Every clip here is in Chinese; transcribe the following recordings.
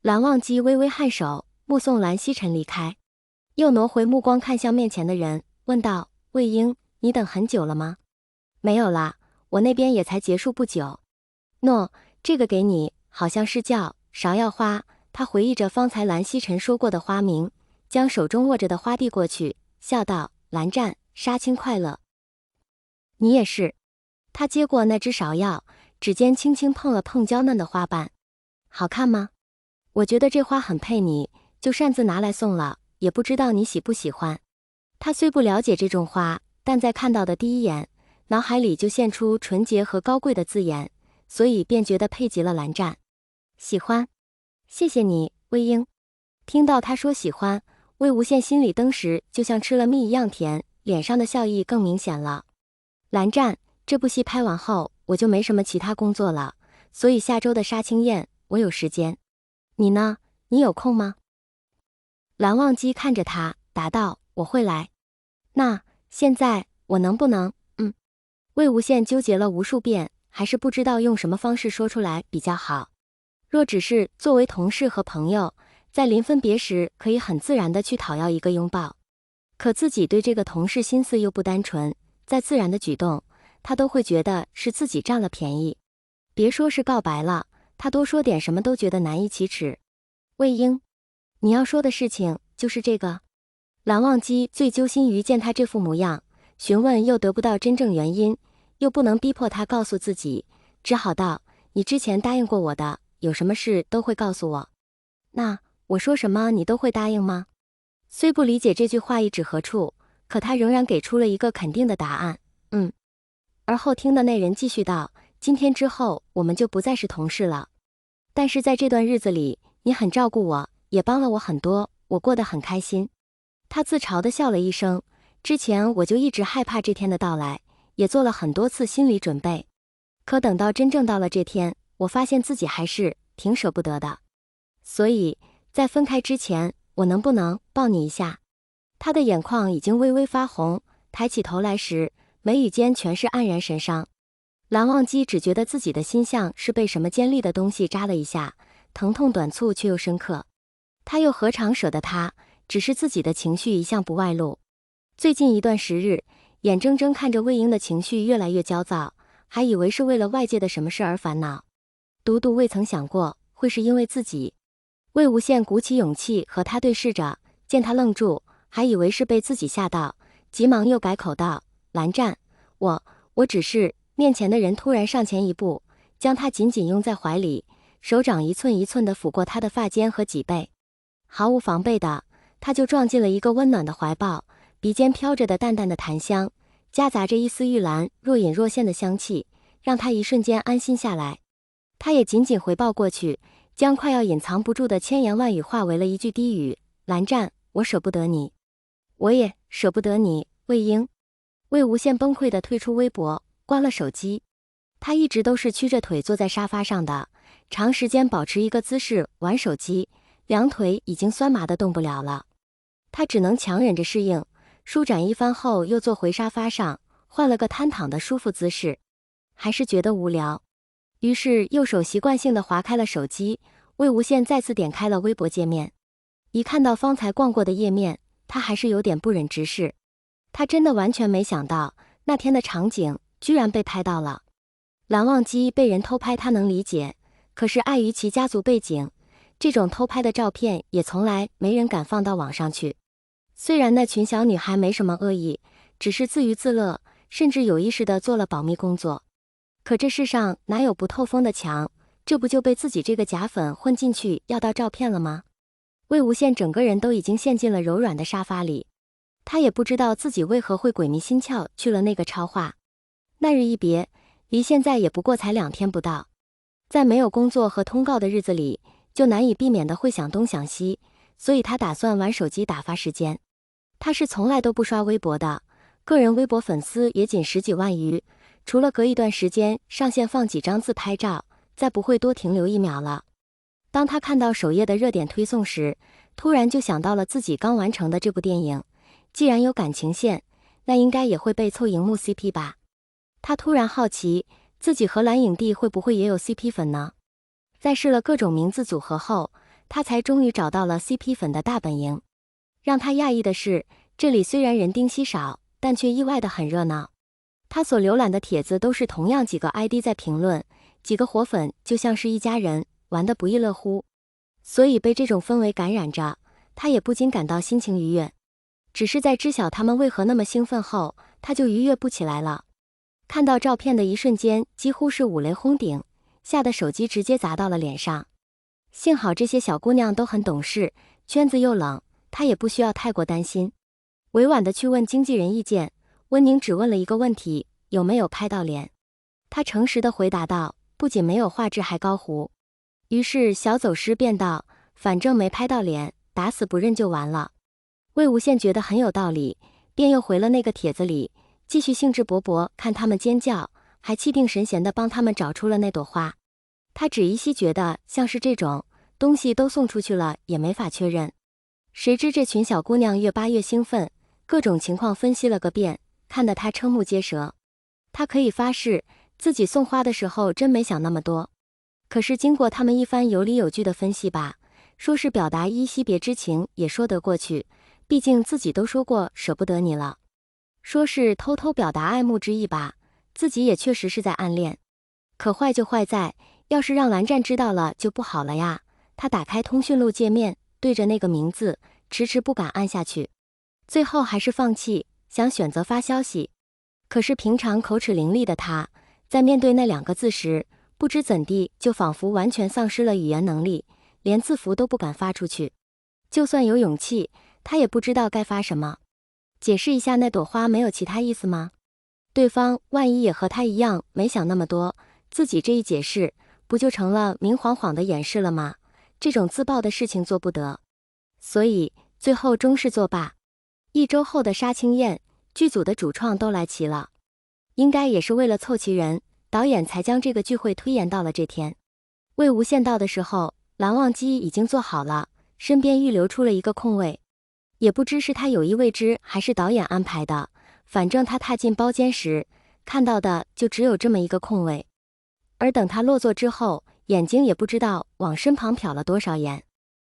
蓝忘机微微颔首，目送蓝曦臣离开，又挪回目光看向面前的人，问道：“魏婴，你等很久了吗？”“没有啦，我那边也才结束不久。”“喏，这个给你，好像是叫芍药花。”他回忆着方才蓝曦臣说过的花名，将手中握着的花递过去，笑道：“蓝湛，杀青快乐。”“你也是。”他接过那只芍药，指尖轻轻碰了碰娇嫩的花瓣。“好看吗？我觉得这花很配你，就擅自拿来送了，也不知道你喜不喜欢。”他虽不了解这种花，但在看到的第一眼，脑海里就现出纯洁和高贵的字眼，所以便觉得配极了蓝湛。“喜欢。谢谢你，魏婴。”听到他说喜欢，魏无羡心里登时就像吃了蜜一样甜，脸上的笑意更明显了。“蓝湛，这部戏拍完后，我就没什么其他工作了，所以下周的杀青宴我有时间。你呢？你有空吗？”蓝忘机看着他，答道：“我会来。”“那现在我能不能……”魏无羡纠结了无数遍，还是不知道用什么方式说出来比较好。若只是作为同事和朋友，在临分别时可以很自然的去讨要一个拥抱，可自己对这个同事心思又不单纯，再自然的举动，他都会觉得是自己占了便宜。别说是告白了，他多说点什么都觉得难以启齿。“魏婴，你要说的事情就是这个？”蓝忘机最揪心于见他这副模样，询问又得不到真正原因，又不能逼迫他告诉自己，只好道：“你之前答应过我的，有什么事都会告诉我。”“那我说什么你都会答应吗？”虽不理解这句话意指何处，可他仍然给出了一个肯定的答案：“而后听的那人继续道：“今天之后我们就不再是同事了，但是在这段日子里，你很照顾我，也帮了我很多，我过得很开心。”他自嘲地笑了一声，之前我就一直害怕这天的到来，也做了很多次心理准备，可等到真正到了这天，我发现自己还是挺舍不得的。所以在分开之前，我能不能抱你一下？”他的眼眶已经微微发红，抬起头来时，眉宇间全是黯然神伤。蓝忘机只觉得自己的心像是被什么尖利的东西扎了一下，疼痛短促却又深刻。他又何尝舍得他，只是自己的情绪一向不外露。最近一段时日，眼睁睁看着魏婴的情绪越来越焦躁，还以为是为了外界的什么事而烦恼，独独未曾想过会是因为自己。魏无羡鼓起勇气和他对视着，见他愣住，还以为是被自己吓到，急忙又改口道：“蓝湛，我只是……”面前的人突然上前一步，将他紧紧拥在怀里，手掌一寸一寸地抚过他的发间和脊背，毫无防备的，他就撞进了一个温暖的怀抱，鼻间飘着的淡淡的檀香，夹杂着一丝玉兰若隐若现的香气，让他一瞬间安心下来。他也紧紧回抱过去，将快要隐藏不住的千言万语化为了一句低语：“蓝湛，我舍不得你。”“我也舍不得你，魏婴。”魏无羡崩溃地退出微博，关了手机。他一直都是曲着腿坐在沙发上的，长时间保持一个姿势玩手机，两腿已经酸麻的动不了了。他只能强忍着适应，舒展一番后又坐回沙发上，换了个摊躺的舒服姿势，还是觉得无聊。于是右手习惯性的划开了手机，魏无羡再次点开了微博界面。一看到方才逛过的页面，他还是有点不忍直视。他真的完全没想到，那天的场景居然被拍到了。蓝忘机被人偷拍他能理解，可是碍于其家族背景，这种偷拍的照片也从来没人敢放到网上去。虽然那群小女孩没什么恶意，只是自娱自乐，甚至有意识地做了保密工作，可这世上哪有不透风的墙，这不就被自己这个假粉混进去要到照片了吗？魏无羡整个人都已经陷进了柔软的沙发里，他也不知道自己为何会鬼迷心窍去了那个超话。那日一别，离现在也不过才2天不到，在没有工作和通告的日子里，就难以避免的会想东想西，所以他打算玩手机打发时间。他是从来都不刷微博的，个人微博粉丝也仅10几万余，除了隔一段时间上线放几张自拍照，再不会多停留1秒了。当他看到首页的热点推送时，突然就想到了自己刚完成的这部电影，既然有感情线，那应该也会被凑荧幕 CP 吧。他突然好奇，自己和蓝影帝会不会也有 CP 粉呢？在试了各种名字组合后，他才终于找到了 CP 粉的大本营。让他讶异的是，这里虽然人丁稀少，但却意外的很热闹。他所浏览的帖子都是同样几个 ID 在评论，几个活粉就像是一家人，玩得不亦乐乎。所以被这种氛围感染着，他也不禁感到心情愉悦。只是在知晓他们为何那么兴奋后，他就愉悦不起来了。看到照片的一瞬间，几乎是五雷轰顶，吓得手机直接砸到了脸上。幸好这些小姑娘都很懂事，圈子又冷，她也不需要太过担心。委婉的去问经纪人意见，温宁只问了一个问题，有没有拍到脸。他诚实的回答道，不仅没有画质还高糊。于是小走失便道，反正没拍到脸，打死不认就完了。魏无羡觉得很有道理，便又回了那个帖子里，继续兴致勃勃看他们尖叫，还气定神闲地帮他们找出了那朵花。他只依稀觉得像是这种东西都送出去了也没法确认。谁知这群小姑娘越扒越兴奋，各种情况分析了个遍，看得他瞠目结舌。他可以发誓自己送花的时候真没想那么多。可是经过他们一番有理有据的分析吧，说是表达依稀别之情也说得过去，毕竟自己都说过舍不得你了。说是偷偷表达爱慕之意吧，自己也确实是在暗恋。可坏就坏在，要是让蓝湛知道了就不好了呀。他打开通讯录界面，对着那个名字，迟迟不敢按下去。最后还是放弃，想选择发消息。可是平常口齿伶俐的他，在面对那2个字时，不知怎地就仿佛完全丧失了语言能力，连字符都不敢发出去。就算有勇气，他也不知道该发什么。解释一下那朵花没有其他意思吗？对方万一也和他一样没想那么多，自己这一解释，不就成了明晃晃的掩饰了吗？这种自爆的事情做不得。所以最后终是作罢。1周后的杀青宴，剧组的主创都来齐了，应该也是为了凑齐人，导演才将这个聚会推延到了这天。魏无羡到的时候，蓝忘机已经做好了，身边预留出了一个空位。也不知是他有意为之还是导演安排的，反正他踏进包间时，看到的就只有这么一个空位。而等他落座之后，眼睛也不知道往身旁瞟了多少眼。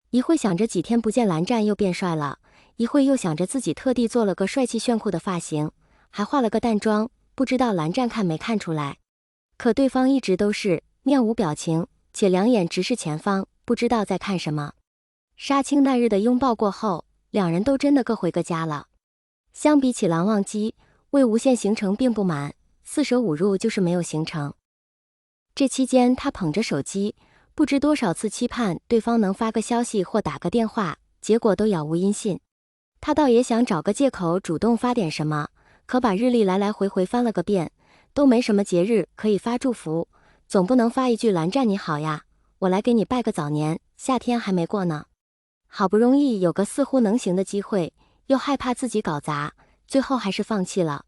一会想着几天不见蓝湛又变帅了，一会又想着自己特地做了个帅气炫酷的发型，还化了个淡妆，不知道蓝湛看没看出来。可对方一直都是面无表情，且两眼直视前方，不知道在看什么。杀青那日的拥抱过后，两人都真的各回个家了。相比起蓝忘机，魏无羡行程并不满，4舍5入就是没有行程。这期间他捧着手机，不知多少次期盼对方能发个消息或打个电话，结果都杳无音信。他倒也想找个借口主动发点什么，可把日历来来回回翻了个遍，都没什么节日可以发祝福，总不能发一句蓝湛你好呀，我来给你拜个早年，夏天还没过呢。好不容易有个似乎能行的机会，又害怕自己搞砸，最后还是放弃了。